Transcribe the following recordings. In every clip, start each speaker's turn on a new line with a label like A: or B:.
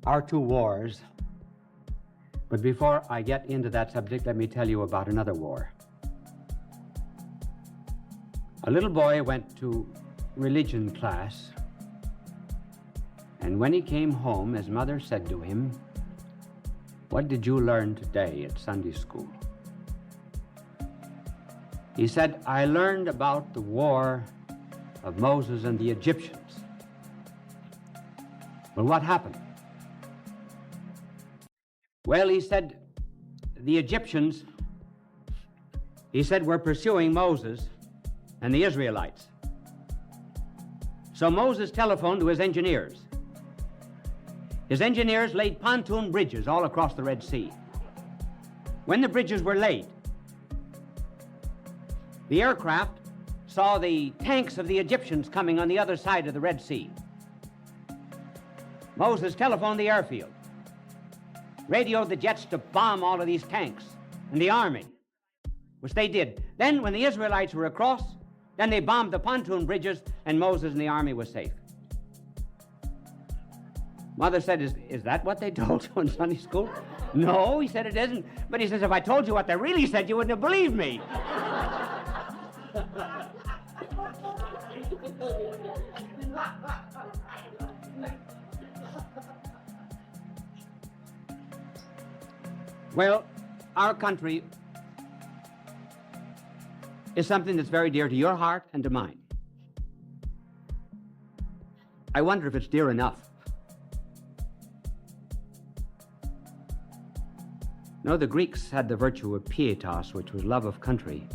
A: our two wars. But before I get into that subject, let me tell you about another war. A little boy went to religion class, and when he came home, his mother said to him, "What did you learn today at Sunday school?" He said, "I learned about the war of Moses and the Egyptians." Well, what happened? Well, he said, the Egyptians, he said, were pursuing Moses and the Israelites. So Moses telephoned to his engineers. His engineers laid pontoon bridges all across the Red Sea. When the bridges were laid, the aircraft saw the tanks of the Egyptians coming on the other side of the Red Sea. Moses telephoned the airfield, radioed the jets to bomb all of these tanks and the army, which they did. Then when the Israelites were across, then they bombed the pontoon bridges, and Moses and the army was safe. Mother said, is that what they told you in Sunday school? No, he said, it isn't. But he says, if I told you what they really said, you wouldn't have believed me. Well, our country is something that's very dear to your heart and to mine. I wonder if it's dear enough. No, the Greeks had the virtue of pietas, which was love of country.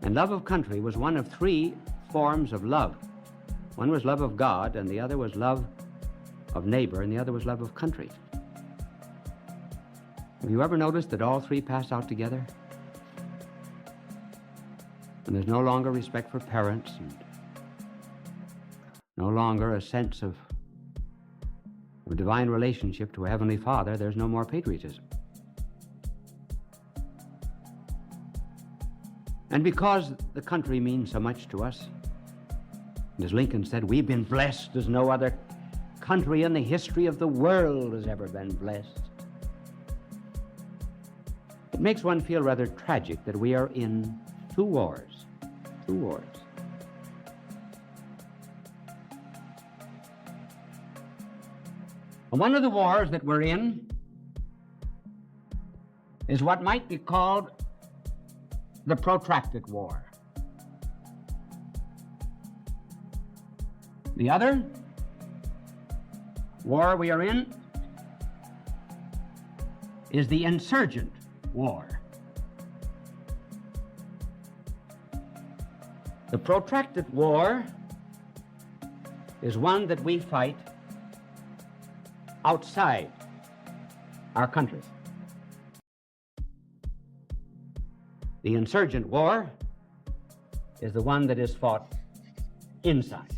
A: And love of country was one of three forms of love. One was love of God, and the other was love of neighbor, and the other was love of country. Have you ever noticed that all three pass out together? And there's no longer respect for parents, and no longer a sense of divine relationship to a Heavenly Father. There's no more patriotism. And because the country means so much to us, and as Lincoln said, we've been blessed as no other country in the history of the world has ever been blessed. It makes one feel rather tragic that we are in two wars. Two wars. One of the wars that we're in is what might be called the protracted war. The other war we are in is the insurgent war. The protracted war is one that we fight outside our country. The insurgent war is the one that is fought inside.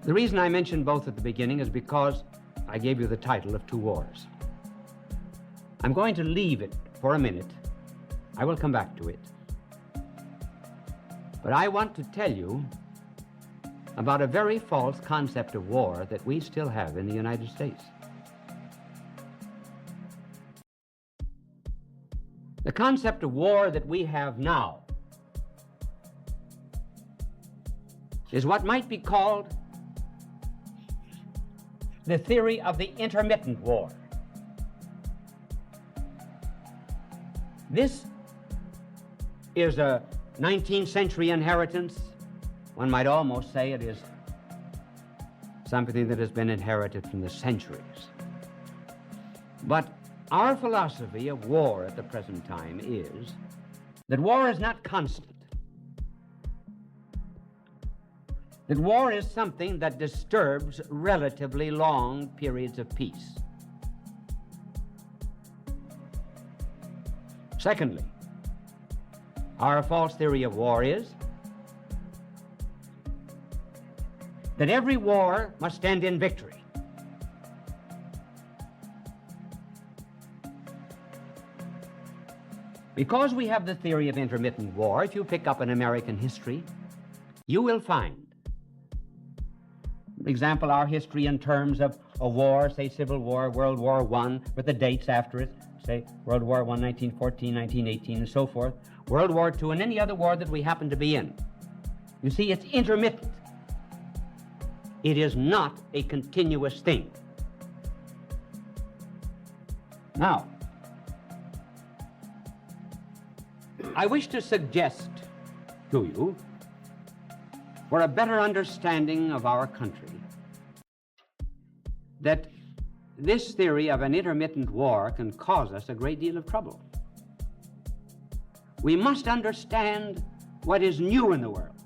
A: The reason I mentioned both at the beginning is because I gave you the title of two wars. I'm going to leave it for a minute. I will come back to it. But I want to tell you about a very false concept of war that we still have in the United States. The concept of war that we have now is what might be called the theory of the intermittent war. This is a 19th century inheritance. One might almost say it is something that has been inherited from the centuries. But our philosophy of war at the present time is that war is not constant. That war is something that disturbs relatively long periods of peace. Secondly, our false theory of war is that every war must end in victory. Because we have the theory of intermittent war, if you pick up an American history, you will find example, our history in terms of a war, say Civil War, World War I, with the dates after it, say World War I, 1914, 1918, and so forth, World War II, and any other war that we happen to be in. You see, it's intermittent. It is not a continuous thing. Now, I wish to suggest to you, for a better understanding of our country, that this theory of an intermittent war can cause us a great deal of trouble. We must understand what is new in the world.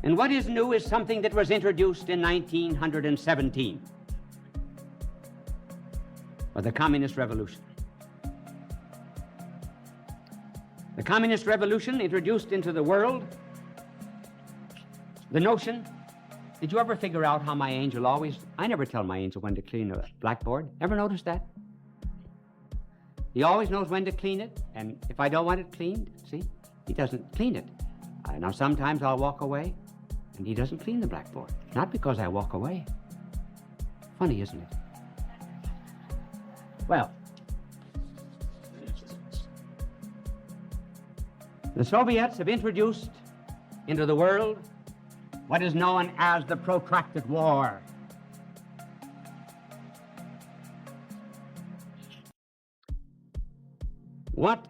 A: And what is new is something that was introduced in 1917, or the Communist Revolution. The Communist Revolution introduced into the world the notion, did you ever figure out how my angel always, I never tell my angel when to clean a blackboard. Ever notice that? He always knows when to clean it, and if I don't want it cleaned, see, he doesn't clean it. Now sometimes I'll walk away, and he doesn't clean the blackboard. Not because I walk away. Funny, isn't it? Well, the Soviets have introduced into the world what is known as the protracted war. What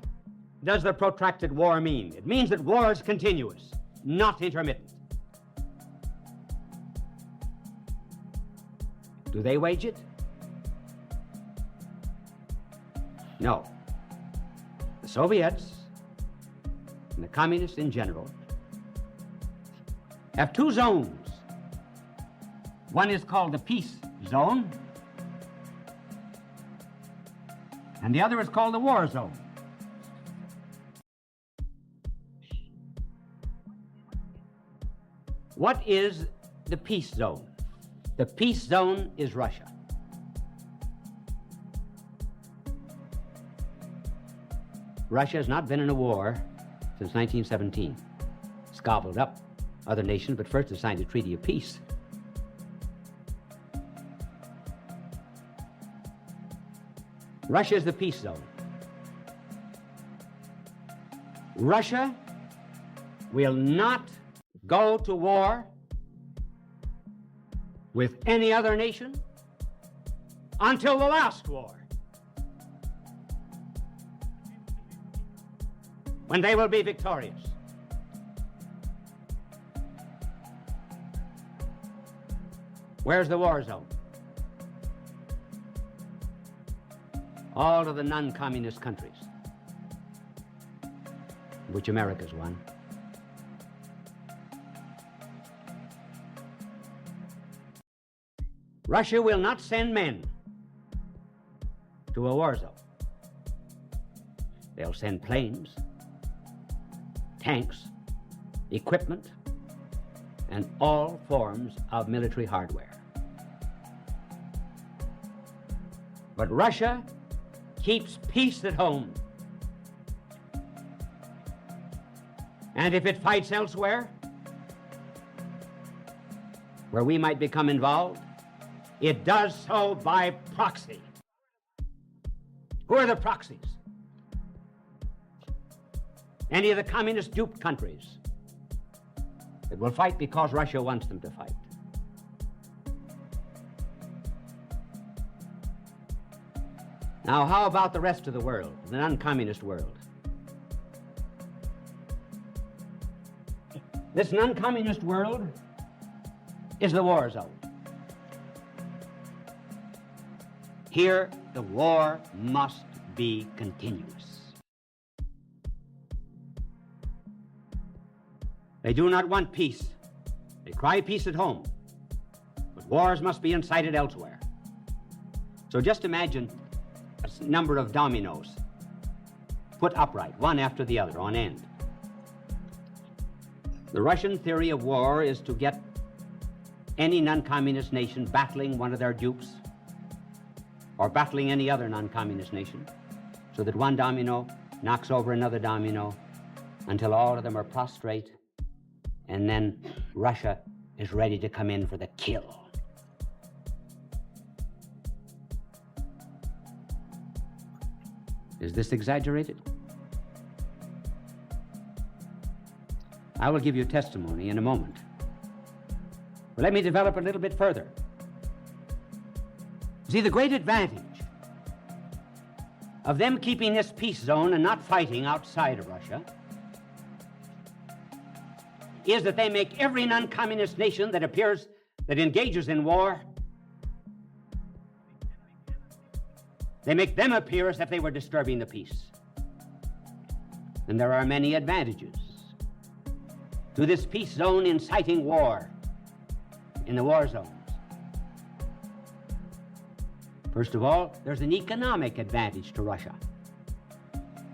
A: does the protracted war mean? It means that war is continuous, not intermittent. Do they wage it? No. The Soviets and the communists in general have two zones. One is called the peace zone, and the other is called the war zone. What is the peace zone? The peace zone is Russia. Russia has not been in a war since 1917. It's gobbled up other nations, but first it signed a treaty of peace. Russia is the peace zone. Russia will not go to war with any other nation until the last war, when they will be victorious. Where's the war zone? All of the non-communist countries, which America's one. Russia will not send men to a war zone. They'll send planes, tanks, equipment, and all forms of military hardware. But Russia keeps peace at home. And if it fights elsewhere, where we might become involved, it does so by proxy. Who are the proxies? Any of the communist duped countries that will fight because Russia wants them to fight. Now, how about the rest of the world, the non-communist world? This non-communist world is the war zone. Here, the war must be continuous. They do not want peace. They cry peace at home, but wars must be incited elsewhere. So just imagine a number of dominoes put upright, one after the other, on end. The Russian theory of war is to get any non-communist nation battling one of their dupes, or battling any other non-communist nation, so that one domino knocks over another domino until all of them are prostrate and then Russia is ready to come in for the kill. Is this exaggerated? I will give you testimony in a moment. But let me develop a little bit further. See, the great advantage of them keeping this peace zone and not fighting outside of Russia is that they make every non-communist nation that engages in war, they make them appear as if they were disturbing the peace. And there are many advantages to this peace zone inciting war in the war zones. First of all, there's an economic advantage to Russia.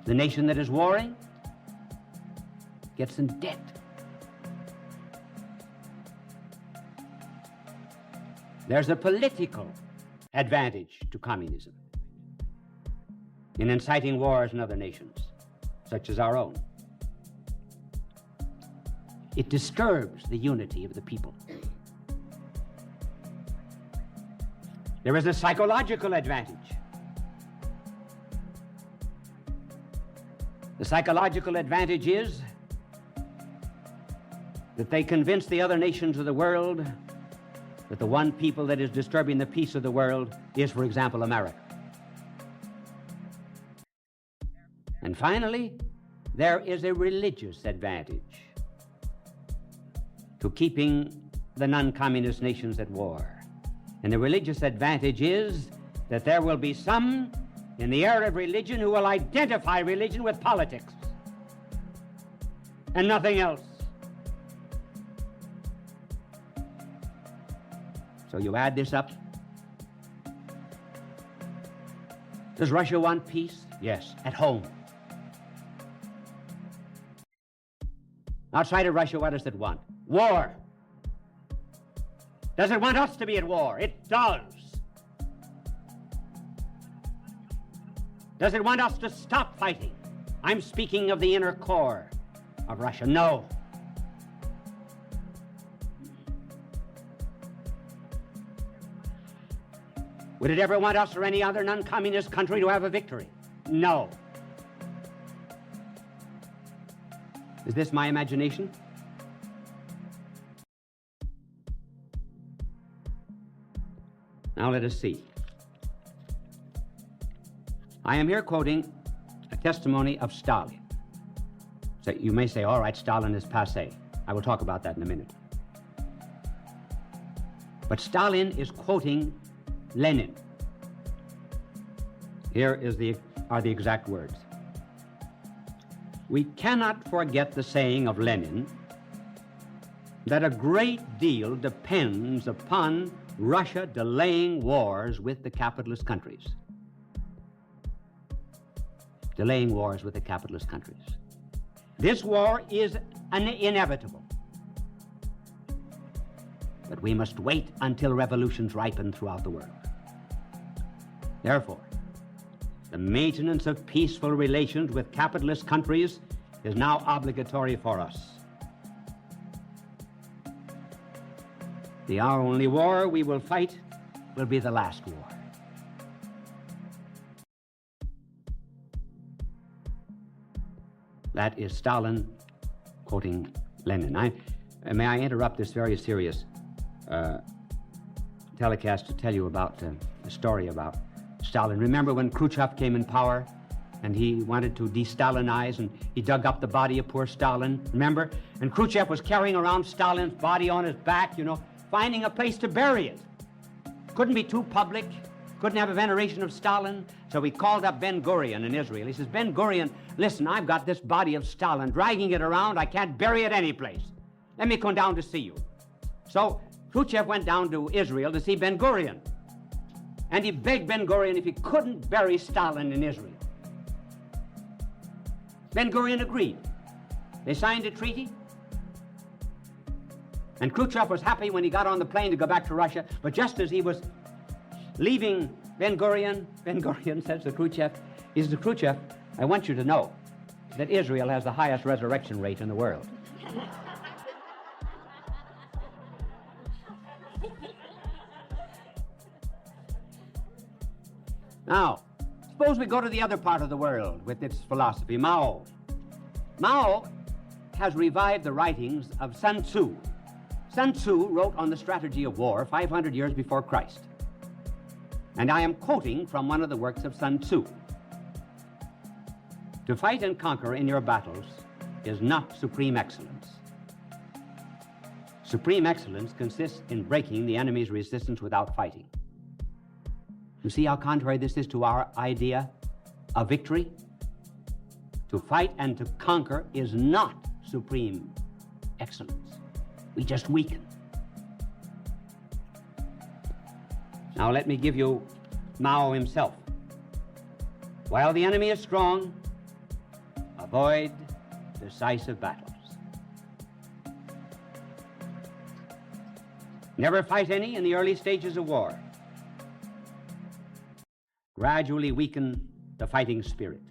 A: The nation that is warring gets in debt. There's a political advantage to communism in inciting wars in other nations, such as our own. It disturbs the unity of the people. There is a psychological advantage. The psychological advantage is that they convince the other nations of the world that the one people that is disturbing the peace of the world is, for example, America. And finally, there is a religious advantage to keeping the non-communist nations at war. And the religious advantage is that there will be some in the era of religion who will identify religion with politics and nothing else. So you add this up. Does Russia want peace? Yes, at home. Outside of Russia, what does it want? War. Does it want us to be at war? It does. Does it want us to stop fighting? I'm speaking of the inner core of Russia. No. Would it ever want us or any other non-communist country to have a victory? No. Is this my imagination? Now let us see. I am here quoting a testimony of Stalin. So you may say, all right, Stalin is passé. I will talk about that in a minute. But Stalin is quoting Lenin. Here are the exact words. We cannot forget the saying of Lenin that a great deal depends upon Russia delaying wars with the capitalist countries. Delaying wars with the capitalist countries. This war is inevitable. But we must wait until revolutions ripen throughout the world. Therefore, the maintenance of peaceful relations with capitalist countries is now obligatory for us. The only war we will fight will be the last war. That is Stalin quoting Lenin. May I interrupt this very serious telecast to tell you about a story about Stalin. Remember when Khrushchev came in power and he wanted to de-Stalinize and he dug up the body of poor Stalin, remember? And Khrushchev was carrying around Stalin's body on his back, you know, finding a place to bury it. Couldn't be too public, couldn't have a veneration of Stalin, so he called up Ben-Gurion in Israel. He says, Ben-Gurion, listen, I've got this body of Stalin, dragging it around, I can't bury it anyplace. Let me come down to see you. So Khrushchev went down to Israel to see Ben-Gurion. And he begged Ben-Gurion if he couldn't bury Stalin in Israel. Ben-Gurion agreed. They signed a treaty. And Khrushchev was happy when he got on the plane to go back to Russia. But just as he was leaving Ben-Gurion says to Khrushchev, he says to Khrushchev, I want you to know that Israel has the highest resurrection rate in the world. Now, suppose we go to the other part of the world with its philosophy, Mao. Mao has revived the writings of Sun Tzu. Sun Tzu wrote on the strategy of war 500 years before Christ. And I am quoting from one of the works of Sun Tzu. To fight and conquer in your battles is not supreme excellence. Supreme excellence consists in breaking the enemy's resistance without fighting. You see how contrary this is to our idea of victory? To fight and to conquer is not supreme excellence. We just weaken. Now let me give you Mao himself. While the enemy is strong, avoid decisive battles. Never fight any in the early stages of war. Gradually weaken the fighting spirit.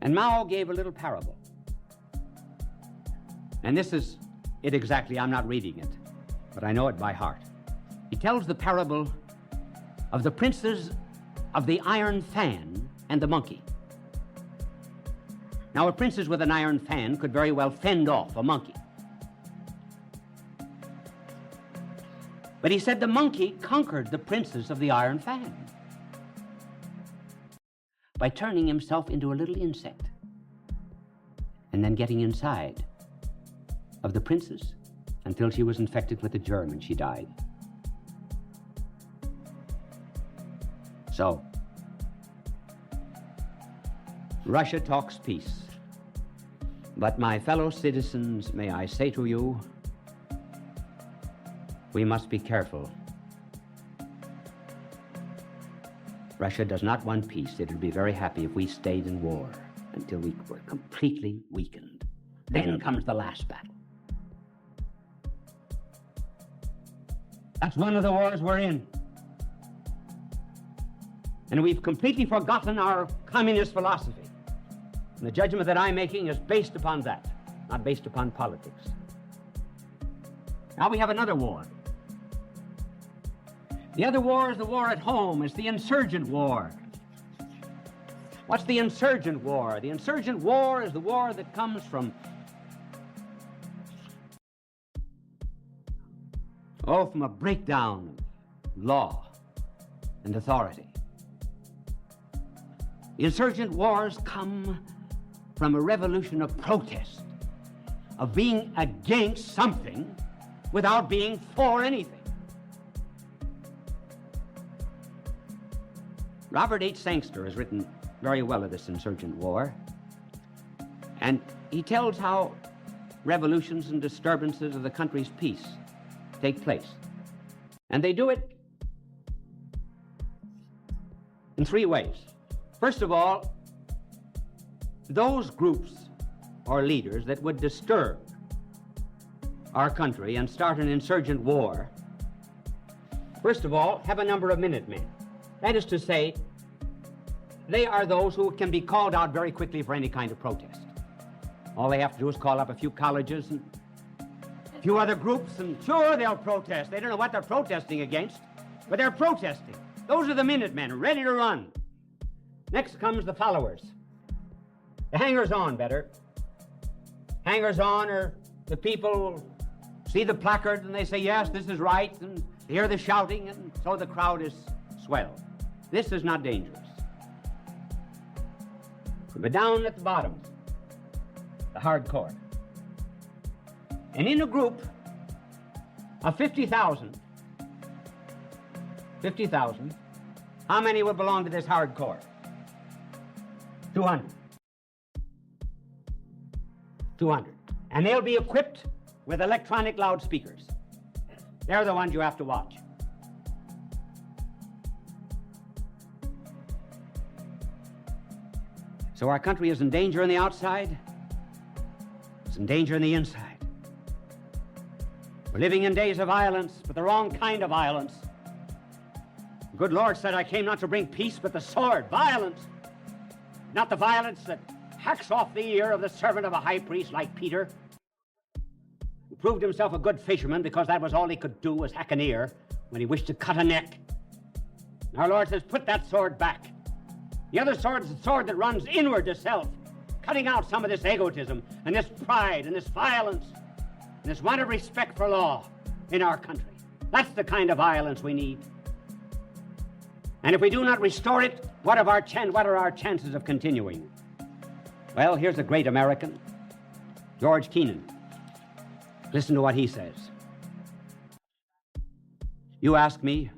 A: And Mao gave a little parable. And this is it exactly. I'm not reading it, but I know it by heart. He tells the parable of the princes of the iron fan and the monkey. Now, a princess with an iron fan could very well fend off a monkey. But he said the monkey conquered the princes of the iron fan by turning himself into a little insect and then getting inside of the princess until she was infected with the germ and she died. So, Russia talks peace. But my fellow citizens, may I say to you, we must be careful. Russia does not want peace. It would be very happy if we stayed in war until we were completely weakened. Then comes the last battle. That's one of the wars we're in. And we've completely forgotten our communist philosophy. And the judgment that I'm making is based upon that, not based upon politics. Now we have another war. The other war is the war at home. It's the insurgent war. What's the insurgent war? The insurgent war is the war that comes from a breakdown of law and authority. The insurgent wars come from a revolution of protest, of being against something without being for anything. Robert H. Sangster has written very well of this insurgent war, and he tells how revolutions and disturbances of the country's peace take place. And they do it in three ways. First of all, those groups or leaders that would disturb our country and start an insurgent war, first of all, have a number of Minutemen. That is to say, they are those who can be called out very quickly for any kind of protest. All they have to do is call up a few colleges and a few other groups, and sure, they'll protest. They don't know what they're protesting against, but they're protesting. Those are the Minutemen, ready to run. Next comes the followers. The hangers-on, better. Hangers-on are the people who see the placard and they say, yes, this is right, and hear the shouting, and so the crowd is swelled. This is not dangerous. But down at the bottom, the hardcore. And in a group of 50,000, how many would belong to this hardcore? 200. 200. And they'll be equipped with electronic loudspeakers. They're the ones you have to watch. So our country is in danger on the outside. It's in danger on the inside. We're living in days of violence, but the wrong kind of violence. The good Lord said, I came not to bring peace, but the sword, violence. Not the violence that hacks off the ear of the servant of a high priest like Peter, who proved himself a good fisherman because that was all he could do was hack an ear when he wished to cut a neck. Our Lord says, put that sword back. The other sword is the sword that runs inward to self, cutting out some of this egotism and this pride and this violence and this want of respect for law in our country. That's the kind of violence we need. And if we do not restore it, what are our chances of continuing? Well, here's a great American, George Kennan. Listen to what he says. You ask me,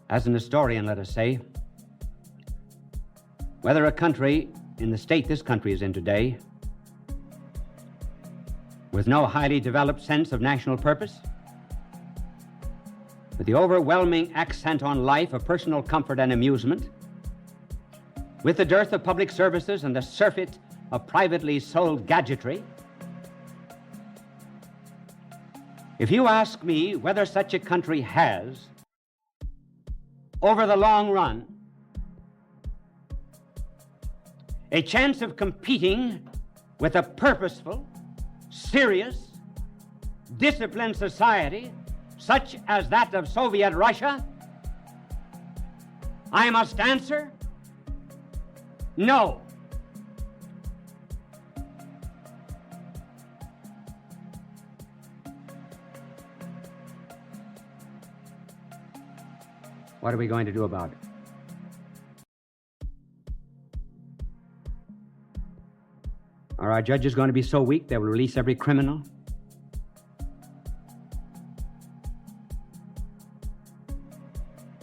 A: as an historian, let us say, whether a country in the state this country is in today, with no highly developed sense of national purpose, with the overwhelming accent on life of personal comfort and amusement, with the dearth of public services and the surfeit of privately sold gadgetry, if you ask me whether such a country has, over the long run, a chance of competing with a purposeful, serious, disciplined society such as that of Soviet Russia, I must answer, no. What are we going to do about it? Are our judges going to be so weak they will release every criminal?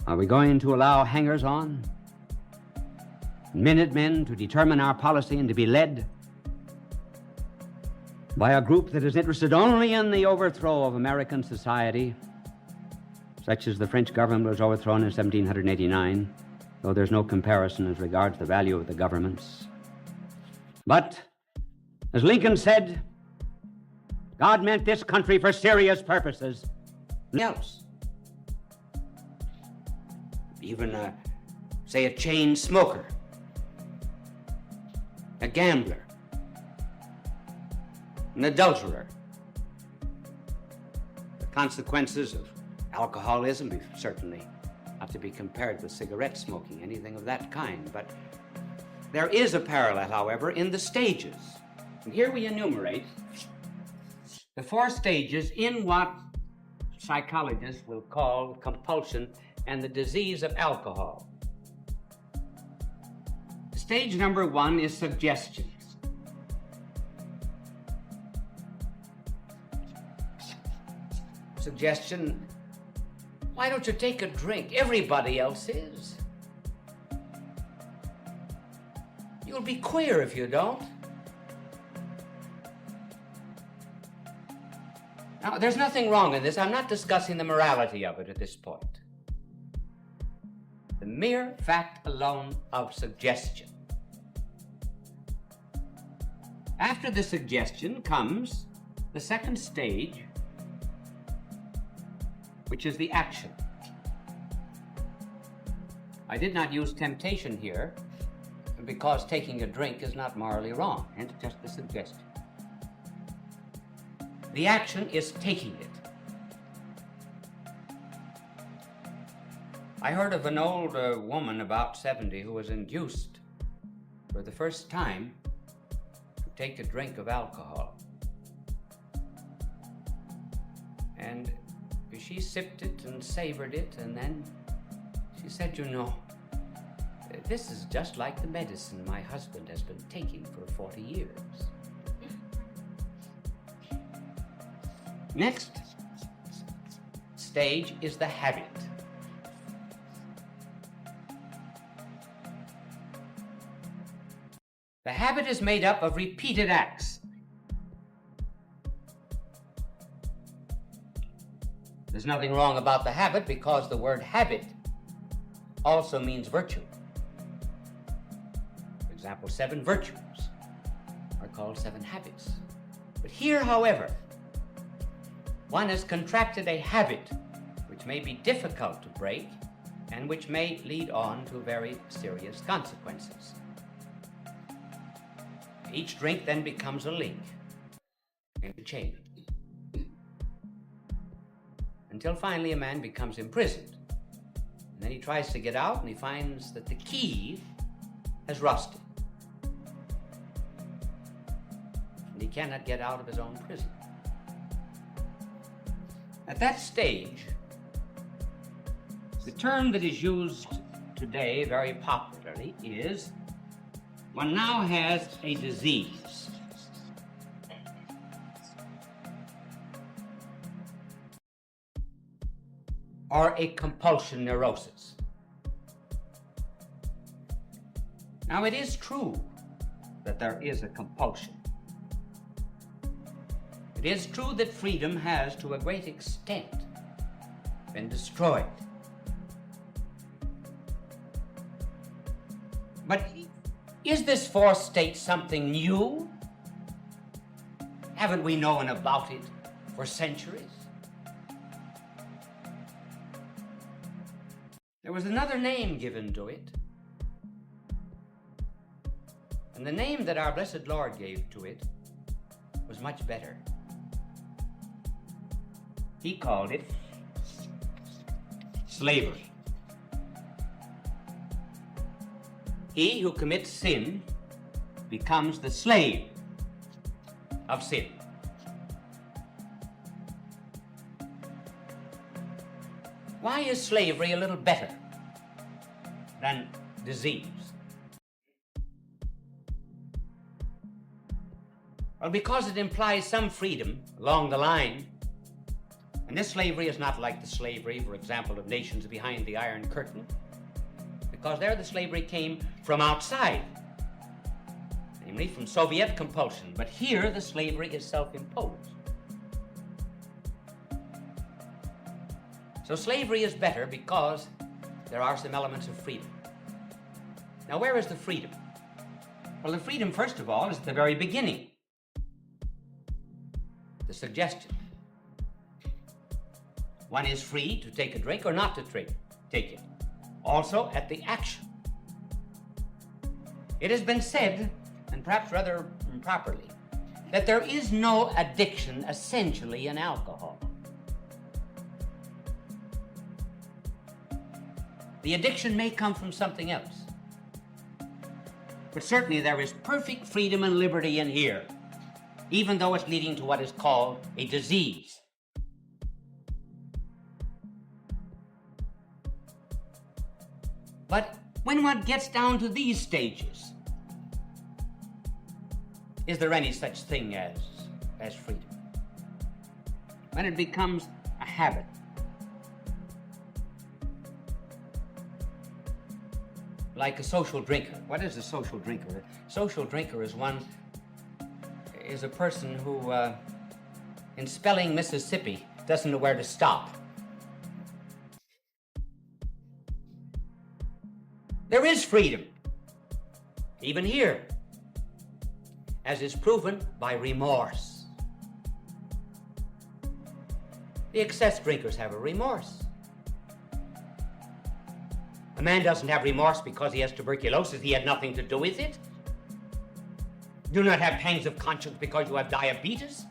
A: Are we going to allow hangers-on, minutemen to determine our policy and to be led by a group that is interested only in the overthrow of American society, such as the French government was overthrown in 1789, though there's no comparison as regards the value of the governments? But, as Lincoln said, God meant this country for serious purposes. Nothing else. Even, say, a chain smoker, a gambler, an adulterer. The consequences of alcoholism is certainly not to be compared with cigarette smoking, anything of that kind. But there is a parallel, however, in the stages. And here we enumerate the 4 stages in what psychologists will call compulsion and the disease of alcohol. Stage number 1 is suggestions. Suggestion, why don't you take a drink? Everybody else is. You'll be queer if you don't. Now, there's nothing wrong in this. I'm not discussing the morality of it at this point. The mere fact alone of suggestion. After the suggestion comes the second stage, which is the action. I did not use temptation here because taking a drink is not morally wrong, and just the suggestion. The action is taking it. I heard of an old woman about 70 who was induced for the first time to take a drink of alcohol. And she sipped it and savored it, and then she said, you know, this is just like the medicine my husband has been taking for 40 years. Next stage is the habit. The habit is made up of repeated acts. There's nothing wrong about the habit because the word habit also means virtue. For example, 7 virtues are called 7 habits. But here, however, one has contracted a habit which may be difficult to break and which may lead on to very serious consequences. Each drink then becomes a link in the chain, until finally a man becomes imprisoned And he tries to get out, and he finds that the key has rusted. And he cannot get out of his own prison. At that stage, the term that is used today very popularly is one now has a disease. Or a compulsion neurosis. Now, it is true that there is a compulsion. It is true that freedom has, to a great extent, been destroyed. But is this fourth state something new? Haven't we known about it for centuries? There was another name given to it. And the name that our blessed Lord gave to it was much better. He called it slavery. He who commits sin becomes the slave of sin. Why is slavery a little better than disease? Well, because it implies some freedom along the line. And this slavery is not like the slavery, for example, of nations behind the Iron Curtain, because there the slavery came from outside, namely from Soviet compulsion. But here the slavery is self-imposed. So slavery is better because there are some elements of freedom. Now, where is the freedom? Well, the freedom, first of all, is at the very beginning. The suggestion. One is free to take a drink or not to take it. Also at the action. It has been said, and perhaps rather improperly, that there is no addiction essentially in alcohol. The addiction may come from something else. But certainly there is perfect freedom and liberty in here, even though it's leading to what is called a disease. But when one gets down to these stages, is there any such thing as freedom? When it becomes a habit. Like a social drinker. What is a social drinker? A social drinker is a person who, in spelling Mississippi, doesn't know where to stop. There is freedom, even here, as is proven by remorse. The excess drinkers have a remorse. A man doesn't have remorse because he has tuberculosis. He had nothing to do with it. Do not have pangs of conscience because you have diabetes.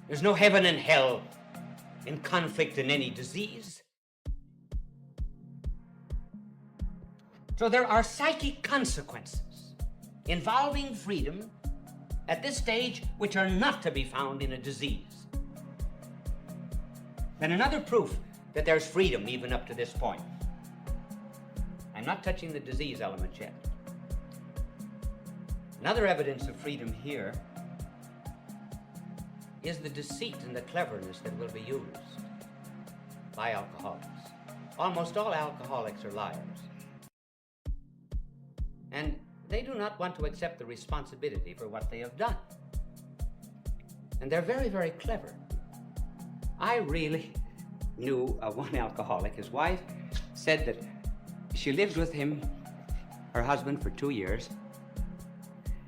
A: There's no heaven and hell in conflict in any disease. So there are psychic consequences involving freedom at this stage which are not to be found in a disease. Then another proof that there's freedom even up to this point. I'm not touching the disease element yet. Another evidence of freedom here is the deceit and the cleverness that will be used by alcoholics. Almost all alcoholics are liars. And they do not want to accept the responsibility for what they have done. And they're very, very clever. I really knew one alcoholic. His wife said that she lived with him, her husband, for 2 years,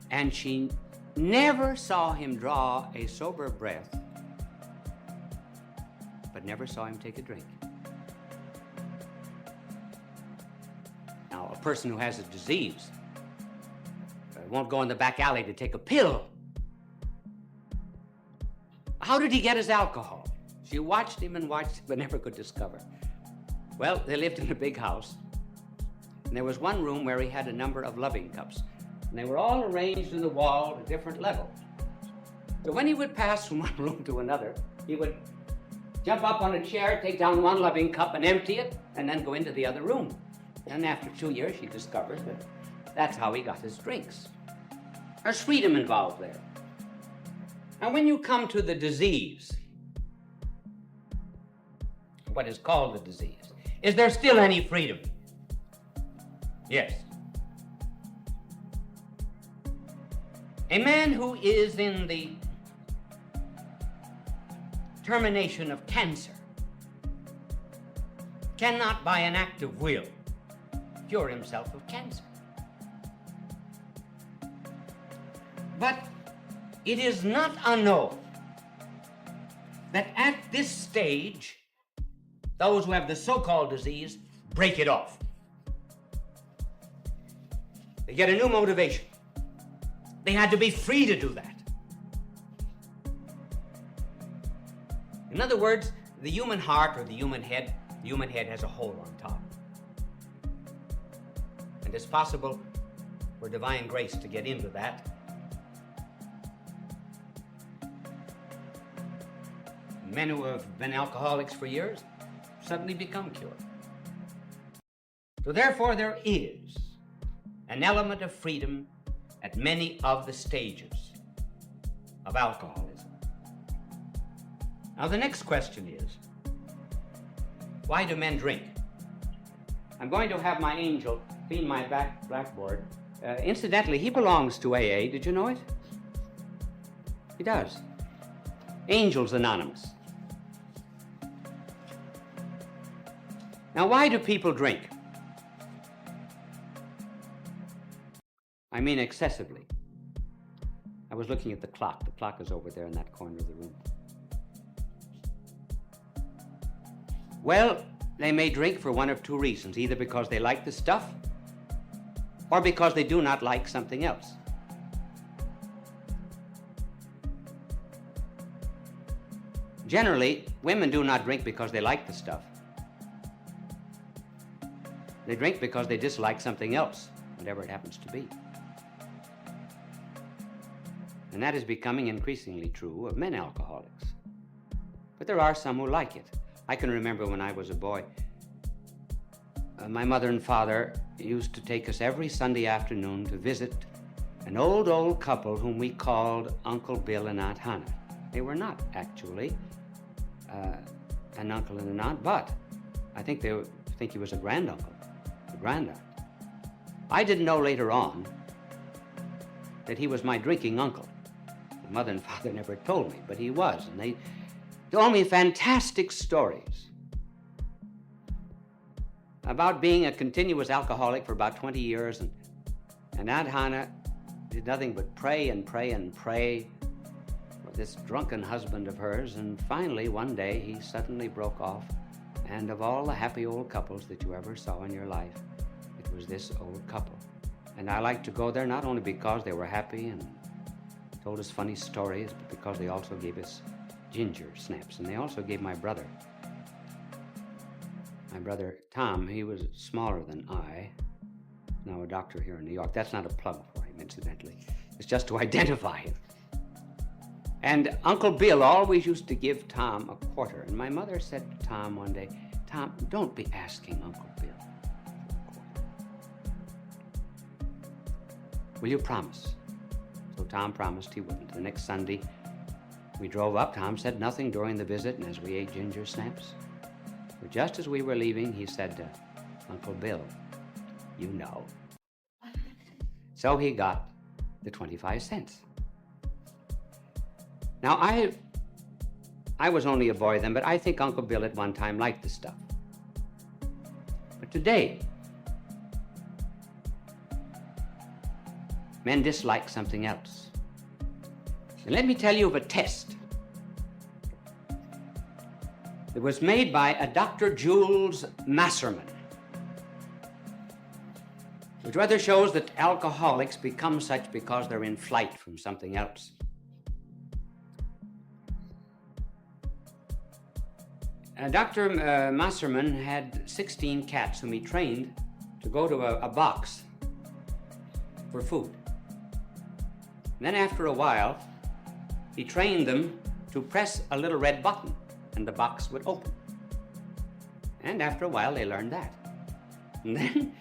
A: and she never saw him draw a sober breath, but never saw him take a drink. Now, a person who has a disease won't go in the back alley to take a pill. How did he get his alcohol? She watched him and watched him, but never could discover. Well, they lived in a big house, and there was one room where he had a number of loving cups, and they were all arranged in the wall at different levels. So when he would pass from one room to another, he would jump up on a chair, take down one loving cup and empty it, and then go into the other room. And after 2 years, she discovered that that's how he got his drinks. There's freedom involved there. Now, when you come to the disease, what is called the disease, is there still any freedom? Yes. A man who is in the termination of cancer cannot, by an act of will, cure himself of cancer. But it is not unknown that at this stage, those who have the so-called disease break it off. They get a new motivation. They had to be free to do that. In other words, the human heart or the human head has a hole on top. And it's possible for divine grace to get into that. Men who have been alcoholics for years suddenly become cured. So therefore, there is an element of freedom at many of the stages of alcoholism. Now, the next question is, why do men drink? I'm going to have my angel clean my blackboard. Incidentally, he belongs to AA. Did you know it? He does. Angels Anonymous. Now, why do people drink? I mean excessively. I was looking at the clock. The clock is over there in that corner of the room. Well, they may drink for one of two reasons, either because they like the stuff or because they do not like something else. Generally, women do not drink because they like the stuff. They drink because they dislike something else, whatever it happens to be. And that is becoming increasingly true of men alcoholics. But there are some who like it. I can remember when I was a boy, my mother and father used to take us every Sunday afternoon to visit an old couple whom we called Uncle Bill and Aunt Hannah. They were not actually an uncle and an aunt, but I think they think he was a granduncle, a grandaunt. I didn't know later on that he was my drinking uncle. My mother and father never told me, but he was, and they told me fantastic stories about being a continuous alcoholic for about 20 years, and Aunt Hannah did nothing but pray and pray and pray for this drunken husband of hers, and finally one day he suddenly broke off, and of all the happy old couples that you ever saw in your life, it was this old couple. And I liked to go there not only because they were happy and told us funny stories, but because they also gave us ginger snaps, and they also gave my brother Tom. He was smaller than I, now a doctor here in New York. That's not a plug for him, incidentally. It's just to identify him. And Uncle Bill always used to give Tom a quarter, and my mother said to Tom one day, "Tom, don't be asking Uncle Bill for a quarter. Will you promise?" So Tom promised he wouldn't. The next Sunday, we drove up. Tom said nothing during the visit, and as we ate ginger snaps, but just as we were leaving, he said to Uncle Bill, "You know." So he got the 25 cents. Now, I was only a boy then, but I think Uncle Bill at one time liked the stuff. But today, men dislike something else. And let me tell you of a test that was made by a Dr. Jules Masserman, which rather shows that alcoholics become such because they're in flight from something else. Dr. Masserman had 16 cats whom he trained to go to a box for food. And then after a while, he trained them to press a little red button and the box would open. And after a while, they learned that. And then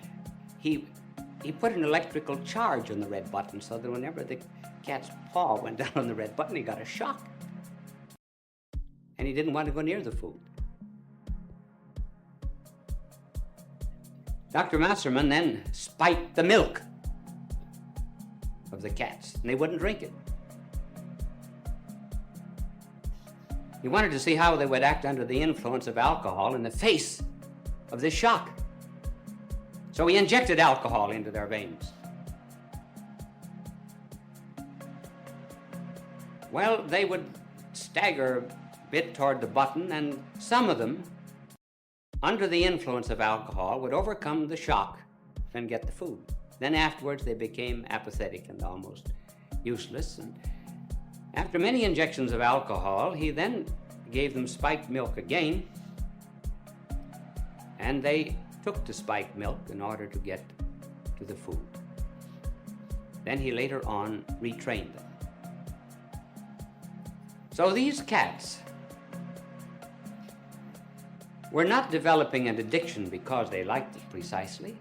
A: he put an electrical charge on the red button so that whenever the cat's paw went down on the red button, he got a shock. And he didn't want to go near the food. Dr. Masserman then spiked the milk of the cats, and they wouldn't drink it. He wanted to see how they would act under the influence of alcohol in the face of this shock. So he injected alcohol into their veins. Well, they would stagger a bit toward the button, and some of them, under the influence of alcohol, would overcome the shock and get the food. Then afterwards, they became apathetic and almost useless. And after many injections of alcohol, he then gave them spiked milk again, and they took the spiked milk in order to get to the food. Then he later on retrained them. So these cats were not developing an addiction because they liked it precisely,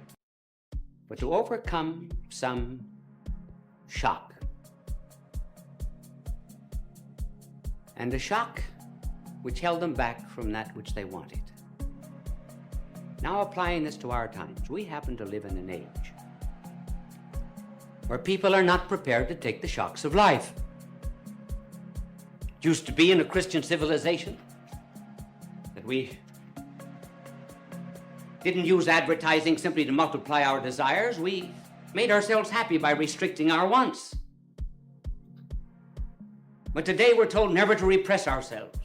A: but to overcome some shock. And a shock which held them back from that which they wanted. Now applying this to our times, we happen to live in an age where people are not prepared to take the shocks of life. It used to be in a Christian civilization that we didn't use advertising simply to multiply our desires. We made ourselves happy by restricting our wants. But today we're told never to repress ourselves.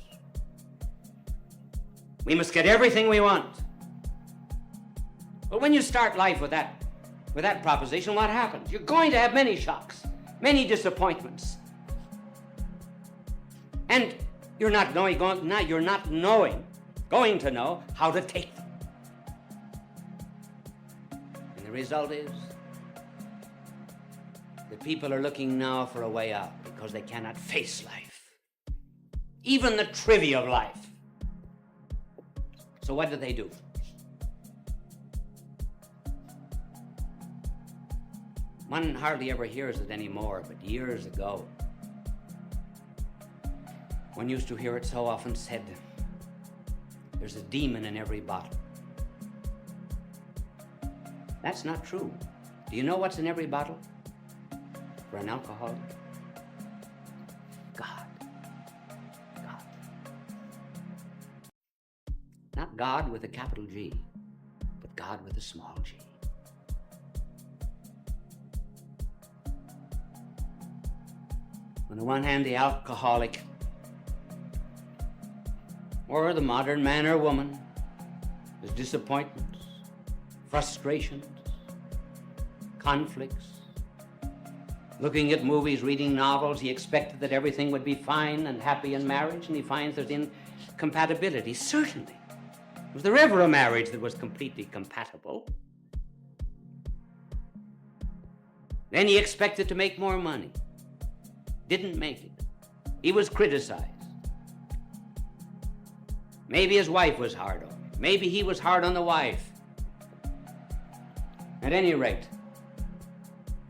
A: We must get everything we want. But when you start life with that proposition, what happens? You're going to have many shocks, many disappointments. And you're not going to know how to take them. And the result is that people are looking now for a way out because they cannot face life, even the trivia of life. So what do? One hardly ever hears it anymore, but years ago, one used to hear it so often said, there's a demon in every bottle. That's not true. Do you know what's in every bottle for an alcoholic? God. God. Not God with a capital G, but God with a small g. On the one hand, the alcoholic, or the modern man or woman, has disappointments, frustrations, conflicts. Looking at movies, reading novels, he expected that everything would be fine and happy in marriage, and he finds there's incompatibility. Certainly. Was there ever a marriage that was completely compatible? Then he expected to make more money. Didn't make it. He was criticized. Maybe his wife was hard on him. Maybe he was hard on the wife. At any rate,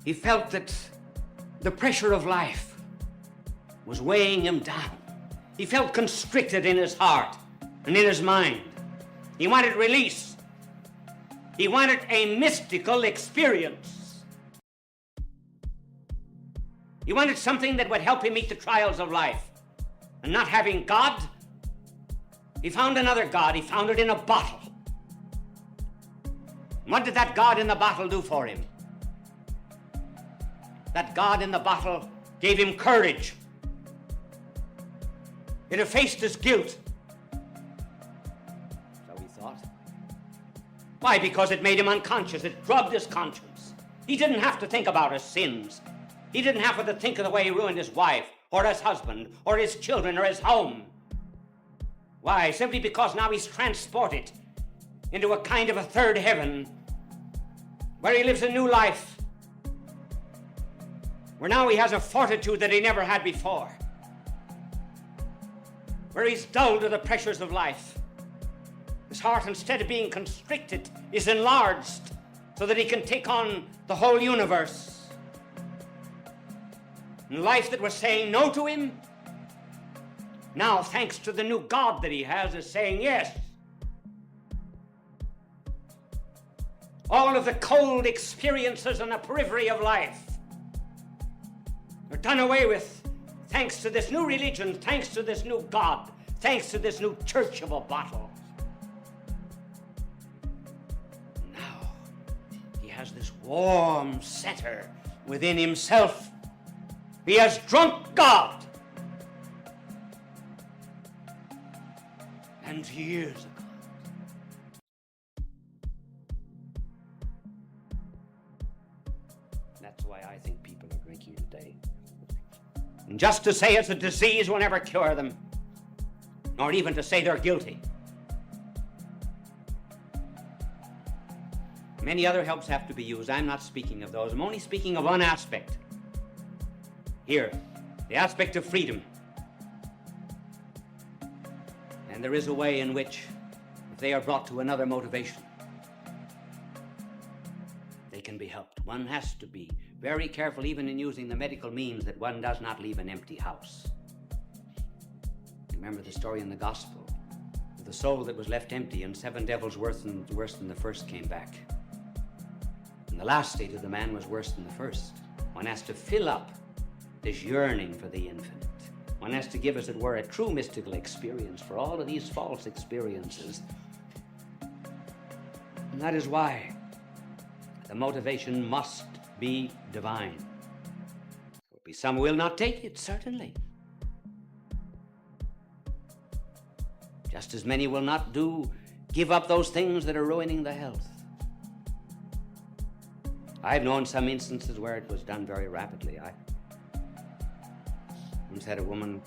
A: he felt that the pressure of life was weighing him down. He felt constricted in his heart and in his mind. He wanted release. He wanted a mystical experience. He wanted something that would help him meet the trials of life. And not having God, he found another God. He found it in a bottle. And what did that God in the bottle do for him? That God in the bottle gave him courage. It effaced his guilt. So he thought. Why? Because it made him unconscious. It drugged his conscience. He didn't have to think about his sins. He didn't have to think of the way he ruined his wife, or his husband, or his children, or his home. Why? Simply because now he's transported into a kind of a third heaven where he lives a new life, where now he has a fortitude that he never had before, where he's dulled to the pressures of life. His heart, instead of being constricted, is enlarged so that he can take on the whole universe. And life that was saying no to him, now, thanks to the new God that he has, is saying yes. All of the cold experiences on the periphery of life are done away with thanks to this new religion, thanks to this new God, thanks to this new church of a bottle. Now, he has this warm center within himself. He has drunk God. And he is a God. That's why I think people are drinking today. And just to say it's a disease will never cure them, nor even to say they're guilty. Many other helps have to be used. I'm not speaking of those. I'm only speaking of one aspect. Here, the aspect of freedom. And there is a way in which, if they are brought to another motivation, they can be helped. One has to be very careful, even in using the medical means, that one does not leave an empty house. Remember the story in the Gospel of the soul that was left empty, and 7 devils worse than the first came back. And the last state of the man was worse than the first. One has to fill up this yearning for the infinite. One has to give, as it were, a true mystical experience for all of these false experiences. And that is why the motivation must be divine. There will be some who will not take it, certainly. Just as many will not give up those things that are ruining the health. I've known some instances where it was done very rapidly. I once had a woman